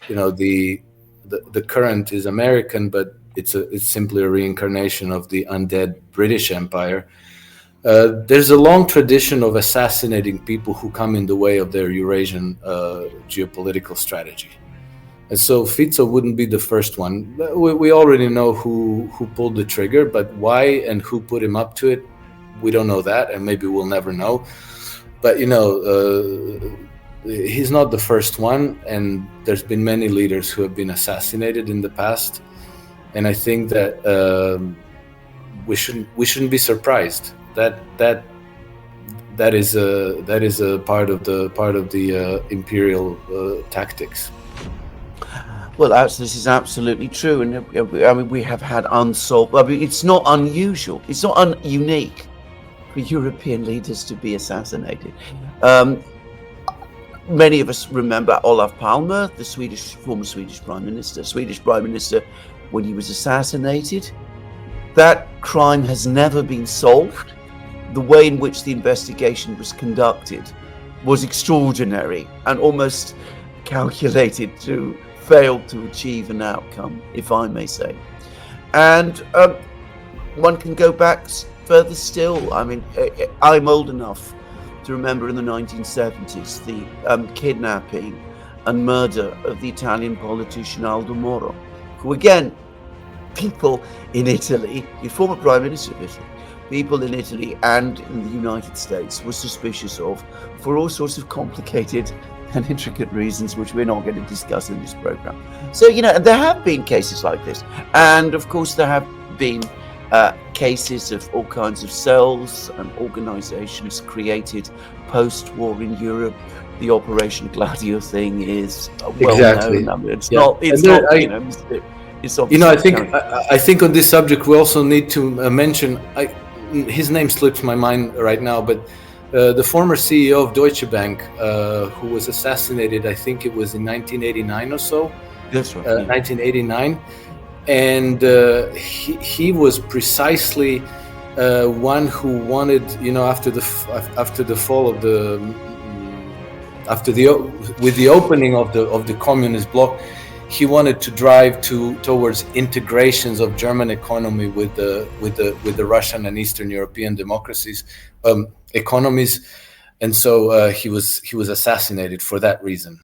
the current is American, but it's simply a reincarnation of the undead British Empire. There's a long tradition of assassinating people who come in the way of their Eurasian geopolitical strategy. And so Fico wouldn't be the first one. We already know who pulled the trigger, but why and who put him up to it, we don't know that, and maybe we'll never know. But he's not the first one, and there's been many leaders who have been assassinated in the past. And I think that we shouldn't be surprised. That is a part of the Imperial tactics. Well, this is absolutely true, and I mean we have had unsolved. I mean, it's not unusual. It's not unique for European leaders to be assassinated. Many of us remember Olof Palme, the former Swedish Prime Minister, when he was assassinated. That crime has never been solved. The way in which the investigation was conducted was extraordinary and almost calculated to fail to achieve an outcome, if I may say. And one can go back further still. I mean, I'm old enough to remember in the 1970s the kidnapping and murder of the Italian politician Aldo Moro, who again, people in Italy, the former Prime Minister of Italy, people in Italy and in the United States were suspicious of for all sorts of complicated and intricate reasons, which we're not going to discuss in this program. So, there have been cases like this. And of course, there have been cases of all kinds of cells and organizations created post-war in Europe. The Operation Gladio thing is well known. I mean, I think on this subject we also need to mention. His name slips my mind right now, but the former CEO of Deutsche Bank, who was assassinated, I think it was in 1989 or so. That's right. 1989, and he was precisely one who wanted, after the fall of with the opening of the communist bloc, he wanted to drive towards integrations of German economy with the Russian and Eastern European democracies economies, and so he was assassinated for that reason.